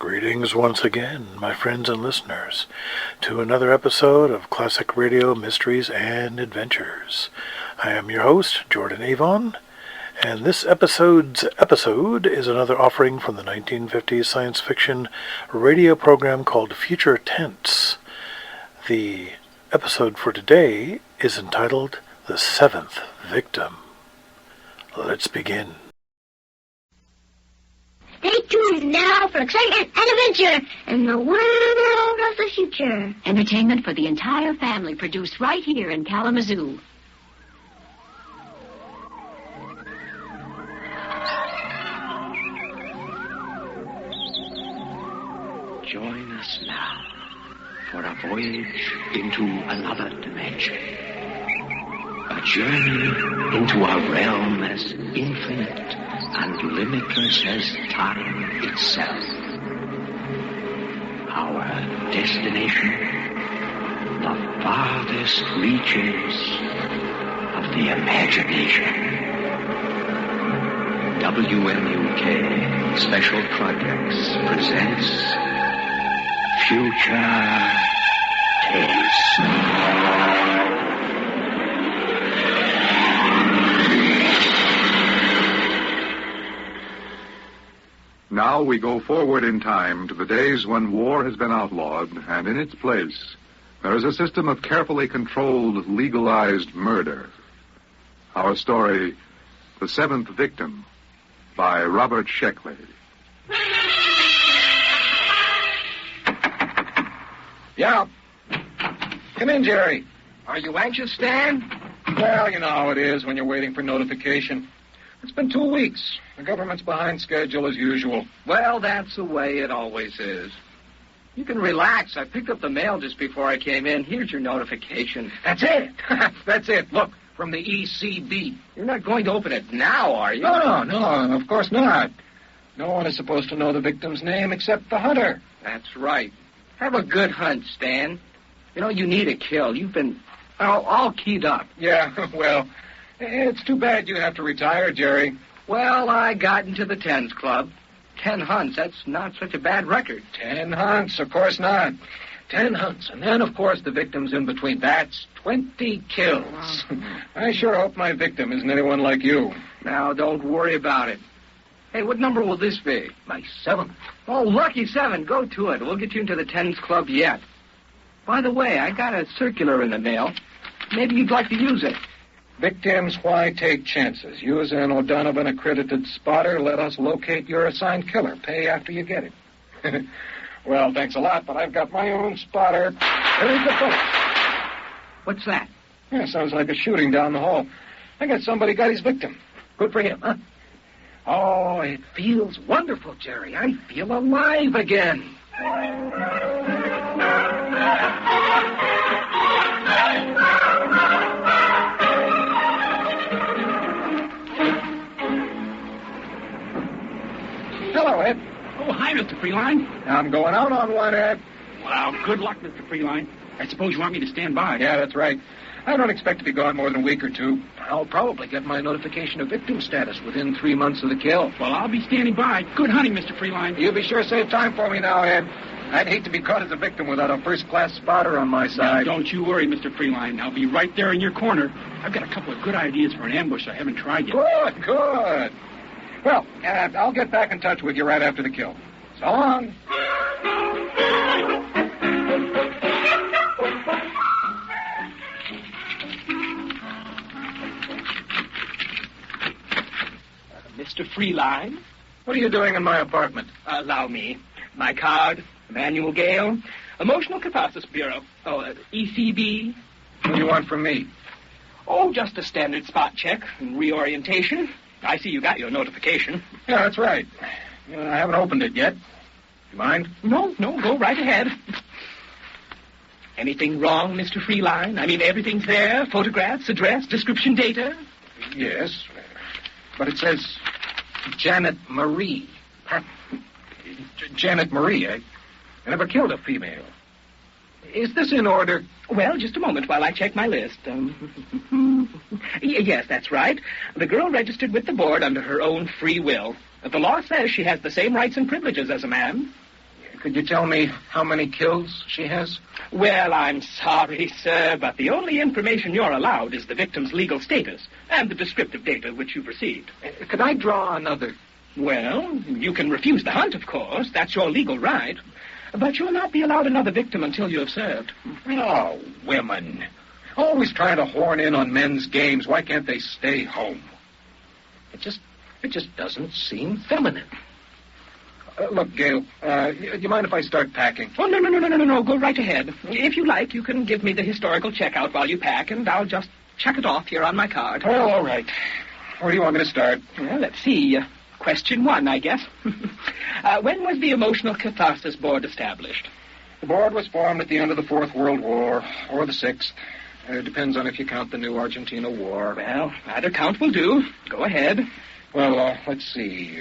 Greetings once again, my friends and listeners, to another episode of Classic Radio Mysteries and Adventures. I am your host, Jordan Avon, and this episode is another offering from the 1950s science fiction radio program called Future Tense. The episode for today is entitled The Seventh Victim. Let's begin. Stay tuned now for excitement and adventure in the world of the future. Entertainment for the entire family produced right here in Kalamazoo. Join us now for a voyage into another dimension. A journey into a realm as infinite and limitless as time itself. Our destination, the farthest reaches of the imagination. WMUK Special Projects presents Future Tense. Now we go forward in time to the days when war has been outlawed, and in its place, there is a system of carefully controlled, legalized murder. Our story, The Seventh Victim, by Robert Sheckley. Yeah. Come in, Jerry. Are you anxious, Stan? Well, you know how it is when you're waiting for notification. It's been 2 weeks. The government's behind schedule as usual. Well, that's the way it always is. You can relax. I picked up the mail just before I came in. Here's your notification. That's it. That's it. Look, from the ECB. You're not going to open it now, are you? No, of course not. No one is supposed to know the victim's name except the hunter. That's right. Have a good hunt, Stan. You know, you need a kill. You've been all keyed up. Yeah, well, it's too bad you have to retire, Jerry. Well, I got into the Tens Club. 10 hunts, that's not such a bad record. 10 hunts, of course not. 10 hunts, and then, of course, the victims in between. That's 20 kills. I sure hope my victim isn't anyone like you. Now, don't worry about it. Hey, what number will this be? My 7th. Oh, lucky 7. Go to it. We'll get you into the Tens Club yet. By the way, I got a circular in the mail. Maybe you'd like to use it. Victims, why take chances? Use an O'Donovan accredited spotter. Let us locate your assigned killer. Pay after you get it. Well, thanks a lot, but I've got my own spotter. There's the bullet. What's that? Yeah, sounds like a shooting down the hall. I guess somebody got his victim. Good for him, huh? Oh, it feels wonderful, Jerry. I feel alive again. Hello, Ed. Oh, hi, Mr. Freeline. I'm going out on one, Ed. Well, good luck, Mr. Freeline. I suppose you want me to stand by. Yeah, that's right. I don't expect to be gone more than a week or two. I'll probably get my notification of victim status within 3 months of the kill. Well, I'll be standing by. Good hunting, Mr. Freeline. You be sure to save time for me now, Ed. I'd hate to be caught as a victim without a first-class spotter on my side. Now, don't you worry, Mr. Freeline. I'll be right there in your corner. I've got a couple of good ideas for an ambush I haven't tried yet. Good. Well, I'll get back in touch with you right after the kill. So long. Mr. Freeline? What are you doing in my apartment? Allow me. My card, Emmanuel Gale, Emotional Catharsis Bureau. ECB. What do you want from me? Oh, just a standard spot check and reorientation. I see you got your notification. Yeah, that's right. I haven't opened it yet. You mind? No, go right ahead. Anything wrong, Mr. Freeline? I mean, everything's there. Photographs, address, description, data. Yes, but it says Janet Marie. Janet Marie. I never killed a female. Is this in order? Well, just a moment while I check my list. Yes, that's right. The girl registered with the board under her own free will. The law says she has the same rights and privileges as a man. Could you tell me how many kills she has? Well, I'm sorry, sir, but the only information you're allowed is the victim's legal status and the descriptive data which you've received. Could I draw another? Well, you can refuse the hunt, of course. That's your legal right. But you'll not be allowed another victim until you have served. Oh, women. Always trying to horn in on men's games. Why can't they stay home? It just doesn't seem feminine. Look, Gail, do you mind if I start packing? Oh, no. Go right ahead. If you like, you can give me the historical checkout while you pack, and I'll just check it off here on my card. Well, all right. Where do you want me to start? Well, let's see. Question 1, I guess. When was the Emotional Catharsis Board established? The board was formed at the end of the Fourth World War, or the Sixth. It depends on if you count the new Argentina War. Well, either count will do. Go ahead. Well, let's see.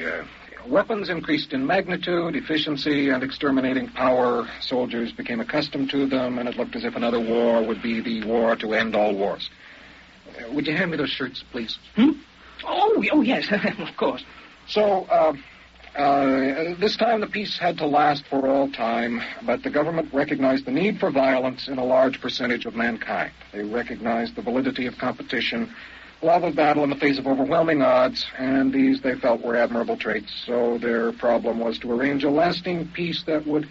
Weapons increased in magnitude, efficiency, and exterminating power. Soldiers became accustomed to them, and it looked as if another war would be the war to end all wars. Would you hand me those shirts, please? Oh, yes, of course. So, this time the peace had to last for all time, but the government recognized the need for violence in a large percentage of mankind. They recognized the validity of competition, love of battle in the face of overwhelming odds, and these they felt were admirable traits. So their problem was to arrange a lasting peace that would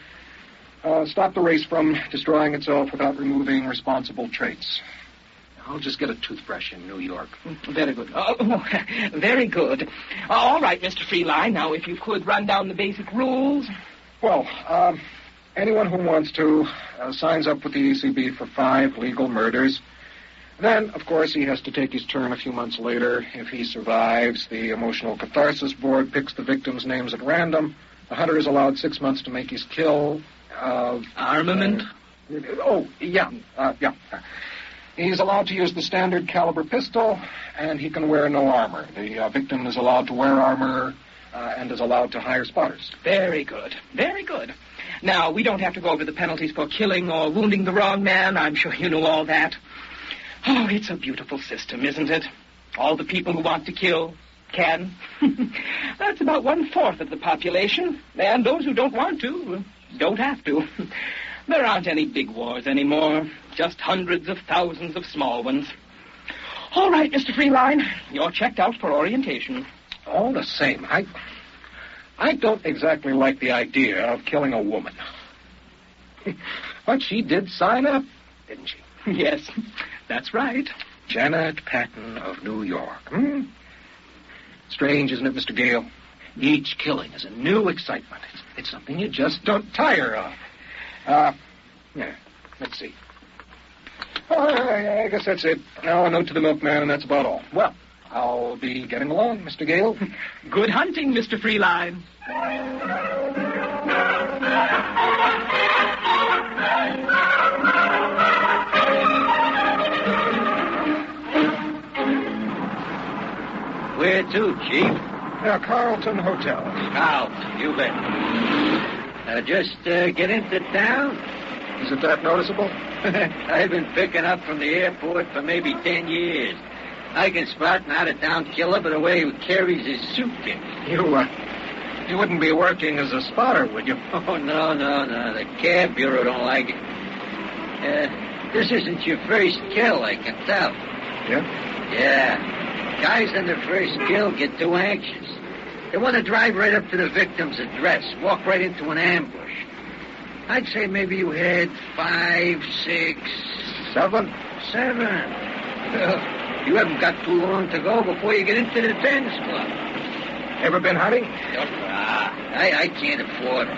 stop the race from destroying itself without removing responsible traits. I'll just get a toothbrush in New York. Very good. Oh, very good. All right, Mr. Freeline. Now, if you could run down the basic rules. Well, anyone who wants to signs up with the ECB for 5 legal murders. Then, of course, he has to take his turn a few months later. If he survives, the Emotional Catharsis Board picks the victims' names at random. The hunter is allowed 6 months to make his kill. Armament? Yeah. He's allowed to use the standard caliber pistol, and he can wear no armor. The victim is allowed to wear armor and is allowed to hire spotters. Very good. Very good. Now, we don't have to go over the penalties for killing or wounding the wrong man. I'm sure you know all that. Oh, it's a beautiful system, isn't it? All the people who want to kill can. That's about 1/4 of the population. And those who don't want to don't have to. There aren't any big wars anymore. Just hundreds of thousands of small ones. All right, Mr. Freeline. You're checked out for orientation. All the same, I don't exactly like the idea of killing a woman. But she did sign up, didn't she? Yes, that's right. Janet Patton of New York. Strange, isn't it, Mr. Gale? Each killing is a new excitement. It's something you just don't tire of. Let's see. I guess that's it. Now a note to the milkman, and that's about all. Well, I'll be getting along, Mr. Gale. Good hunting, Mr. Freeline. Where to, Chief? Carlton Hotel. Carlton, you bet. Just get into town. Is it that noticeable? I've been picking up from the airport for maybe 10 years. I can spot an out-of-town killer by the way he carries his suitcase. You wouldn't be working as a spotter, would you? Oh, no. The cab bureau don't like it. This isn't your first kill, I can tell. Yeah? Yeah. Guys on their first kill get too anxious. They want to drive right up to the victim's address, walk right into an ambush. I'd say maybe you had 5, 6... 7? 7. Well, you haven't got too long to go before you get into the Tens Club. Ever been hunting? I can't afford it.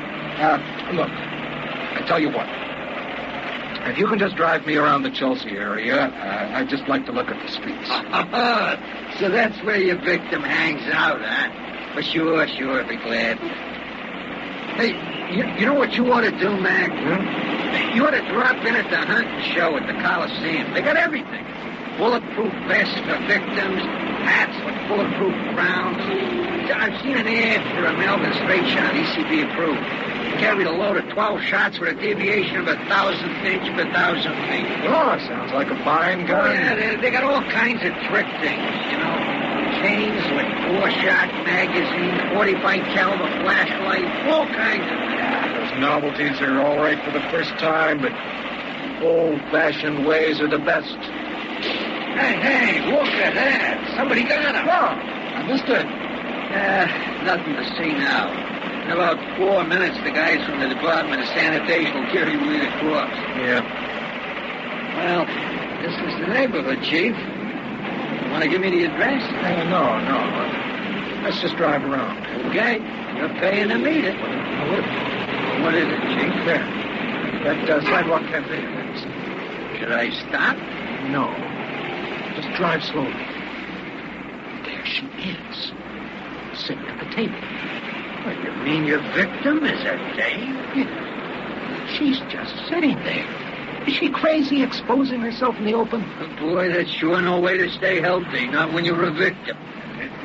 Look, I tell you what. If you can just drive me around the Chelsea area, I'd just like to look at the streets. So that's where your victim hangs out, huh? Well, sure, be glad. Hey, you know what you ought to do, Mac? You ought to drop in at the hunting show at the Coliseum. They got everything. Bulletproof vests for victims, hats with bulletproof crowns. I've seen an ad for a Melvin straight shot, ECB approved. Carried a load of 12 shots with a deviation of 1,000th inch per 1,000 feet. Oh, sounds like a fine gun. Yeah, they got all kinds of trick things, you know. Chains with 4-shot magazine, 45 caliber flashlight, all kinds of things. There's Novelties are all right for the first time, but old-fashioned ways are the best. Hey, look at that. Somebody got him. Oh, I missed it. Nothing to see now. In about 4 minutes, the guys from the Department of Sanitation will carry away the corpse. Yeah. Well, this is the neighborhood, Chief. You want to give me the address? No. Let's just drive around. Okay. You're paying to meet it. What is it, Chief? There. That sidewalk cafe. Should I stop? No. Just drive slowly. There she is. Sitting at the table. What, you mean your victim is a dame? Yeah. She's just sitting there. Is she crazy exposing herself in the open? Boy, that's sure no way to stay healthy, not when you're a victim.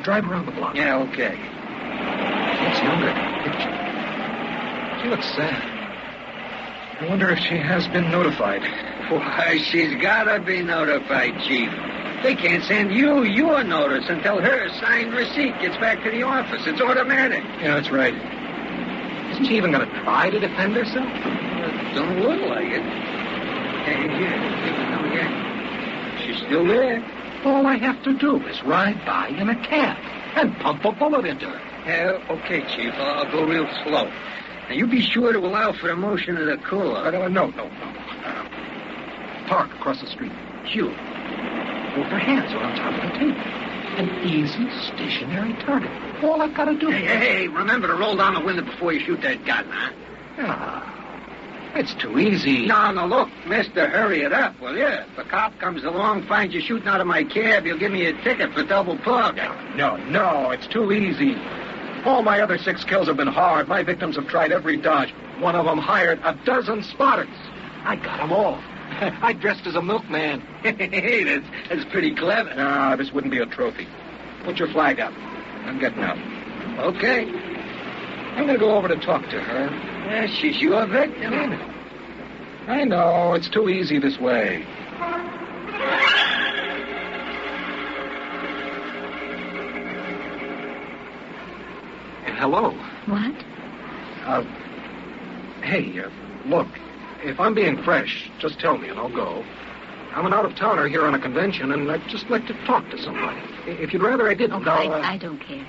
Drive around the block. Yeah, okay. Looks younger than the picture. She looks sad. I wonder if she has been notified. Why, she's gotta be notified, Chief. They can't send you your notice until her signed receipt gets back to the office. It's automatic. Yeah, that's right. Isn't she even going to try to defend herself? Don't look like it. Hey, here. She's still there. All I have to do is ride by in a cab and pump a bullet into her. Okay, Chief. I'll go real slow. Now, you be sure to allow for the motion of the car. No. Park across the street. Sure. Both her hands are on top of the table. An easy, stationary target. All I've got to do... Hey, remember to roll down the window before you shoot that gun, huh? It's too easy. No, look, mister, hurry it up, will you? If a cop comes along, finds you shooting out of my cab, he'll give me a ticket for double park. No, it's too easy. All my other 6 kills have been hard. My victims have tried every dodge. One of them hired a dozen spotters. I got them all. I dressed as a milkman. Hey, that's pretty clever. No, this wouldn't be a trophy. Put your flag up. I'm getting out. Okay. I'm going to go over to talk to her. Yeah, she's your victim. I know. It's too easy this way. Hello. What? Look, if I'm being fresh, just tell me and I'll go. I'm an out-of-towner here on a convention, and I'd just like to talk to somebody. If you'd rather I didn't, I don't care.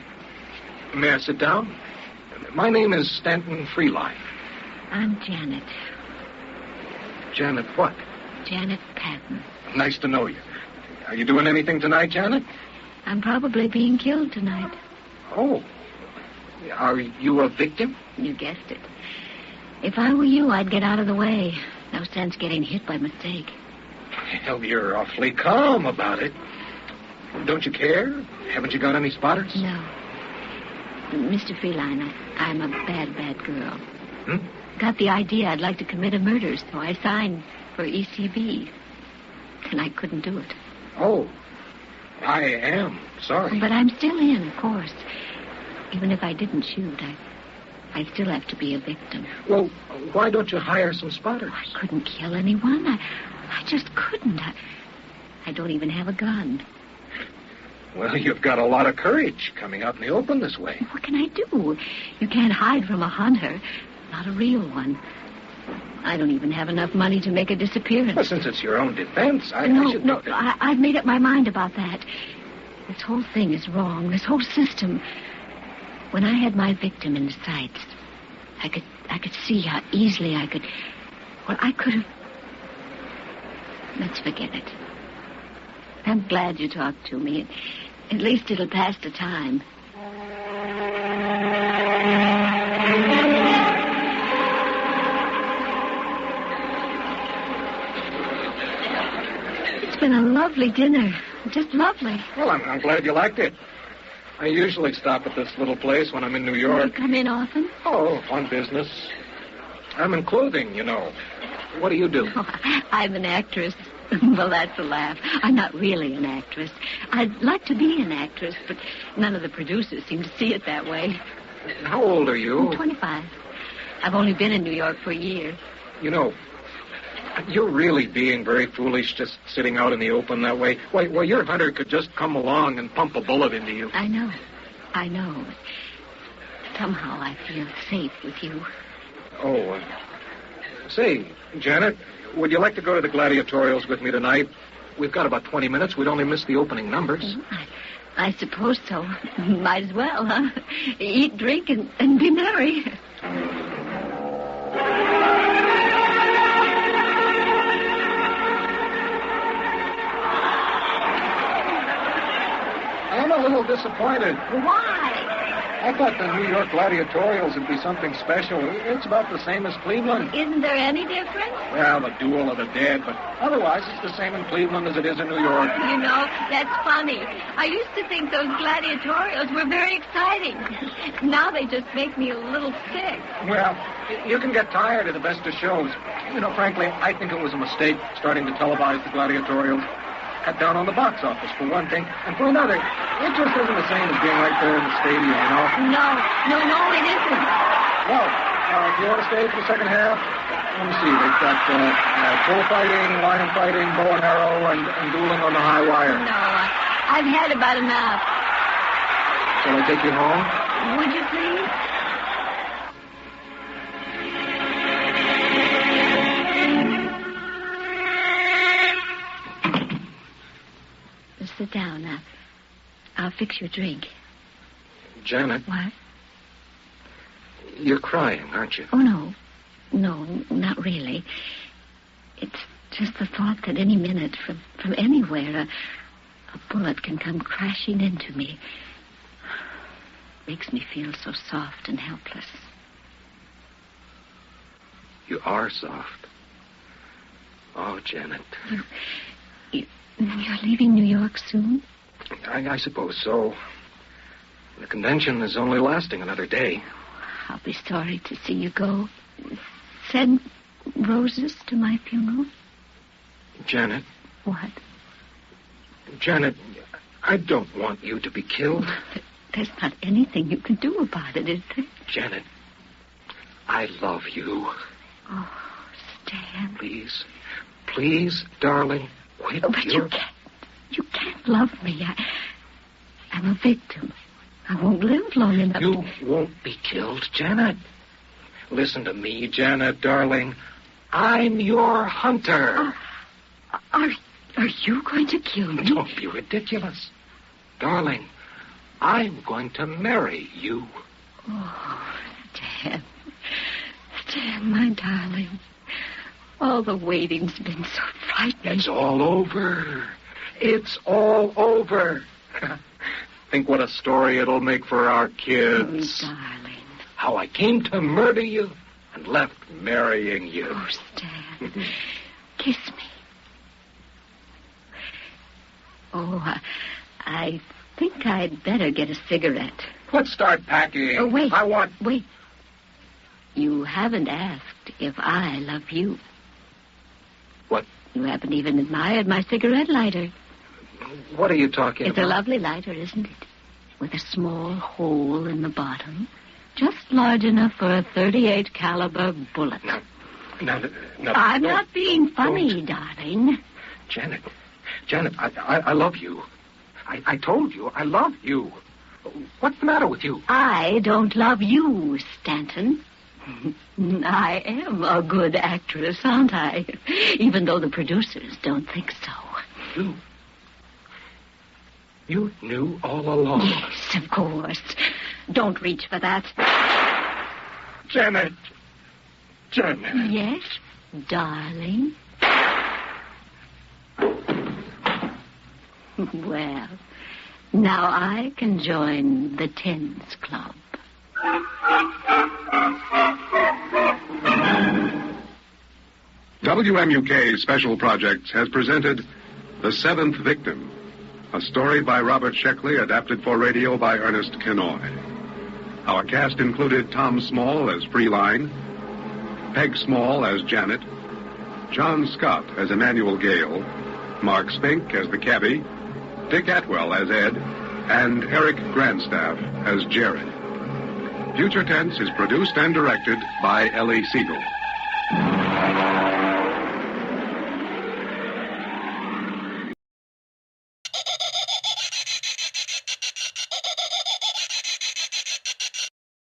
May I sit down? My name is Stanton Freeline. I'm Janet. Janet what? Janet Patton. Nice to know you. Are you doing anything tonight, Janet? I'm probably being killed tonight. Oh. Are you a victim? You guessed it. If I were you, I'd get out of the way. No sense getting hit by mistake. Hell, you're awfully calm about it. Don't you care? Haven't you got any spotters? No. Mr. Freeline, I'm a bad girl. Got the idea I'd like to commit a murder, so I signed for ECB. And I couldn't do it. Oh, I am sorry. But I'm still in, of course. Even if I didn't shoot, I still have to be a victim. Well, why don't you hire some spotters? I couldn't kill anyone. I just couldn't. I don't even have a gun. Well, you've got a lot of courage coming out in the open this way. What can I do? You can't hide from a hunter. Not a real one. I don't even have enough money to make a disappearance. Well, since it's your own defense, I should... No, I've made up my mind about that. This whole thing is wrong. This whole system. When I had my victim in sights, I could see how easily I could... Well, I could have... Let's forget it. I'm glad you talked to me. At least it'll pass the time. It's been a lovely dinner. Just lovely. Well, I'm glad you liked it. I usually stop at this little place when I'm in New York. Do you come in often? Oh, on business. I'm in clothing, you know. What do you do? Oh, I'm an actress. Well, that's a laugh. I'm not really an actress. I'd like to be an actress, but none of the producers seem to see it that way. How old are you? I'm 25. I've only been in New York for a year. You know, you're really being very foolish just sitting out in the open that way. Why, your hunter could just come along and pump a bullet into you. I know. Somehow I feel safe with you. Oh, say, Janet, would you like to go to the gladiatorials with me tonight? We've got about 20 minutes. We'd only miss the opening numbers. I suppose so. Might as well, huh? Eat, drink, and be merry. I'm a little disappointed. Why? I thought the New York gladiatorials would be something special. It's about the same as Cleveland. Isn't there any difference? Well, the duel of the dead, but otherwise it's the same in Cleveland as it is in New York. You know, that's funny. I used to think those gladiatorials were very exciting. Now they just make me a little sick. Well, you can get tired of the best of shows. You know, frankly, I think it was a mistake starting to televise the gladiatorials. Cut down on the box office, for one thing. And for another, it just isn't the same as being right there in the stadium, you know? No, it isn't. Well, if you want to stay for the second half, let me see. They've got bullfighting, lion fighting, bow and arrow, and dueling on the high wire. No, I've had about enough. Shall I take you home? Would you please? Sit down now. I'll fix your drink. Janet. What? You're crying, aren't you? Oh, no. No, not really. It's just the thought that any minute from anywhere a bullet can come crashing into me. Makes me feel so soft and helpless. You are soft. Oh, Janet. You're leaving New York soon? I suppose so. The convention is only lasting another day. I'll be sorry to see you go. Send roses to my funeral? Janet. What? Janet, I don't want you to be killed. There's not anything you can do about it, is there? Janet, I love you. Oh, Stan. Please, darling. Quit But you can't love me. I'm a victim. I won't live long enough. You won't be killed, Janet. Listen to me, Janet, darling. I'm your hunter. Are you going to kill me? Don't be ridiculous. Darling, I'm going to marry you. Oh, Stan, my darling. All the waiting's been so frightening. It's all over. It's all over. Think what a story it'll make for our kids. Oh, darling. How I came to murder you and left marrying you. Oh, Stan. Kiss me. Oh, I think I'd better get a cigarette. Let's start packing. Oh, wait. Wait. You haven't asked if I love you. What? You haven't even admired my cigarette lighter. What are you talking about? It's a lovely lighter, isn't it? With a small hole in the bottom. Just large enough for a .38 caliber bullet. No. I'm not being funny, darling. Janet, I love you. I told you I love you. What's the matter with you? I don't love you, Stanton. I am a good actress, aren't I? Even though the producers don't think so. You knew all along. Yes, of course. Don't reach for that. Janet. Yes, darling. Well, now I can join the Tens Club. WMUK Special Projects has presented The Seventh Victim, a story by Robert Sheckley, adapted for radio by Ernest Kenoy. Our cast included Tom Small as Freeline, Peg Small as Janet, John Scott as Emmanuel Gale, Mark Spink as the cabbie, Dick Atwell as Ed, and Eric Grandstaff as Jared. Future Tense is produced and directed by Ellie Siegel.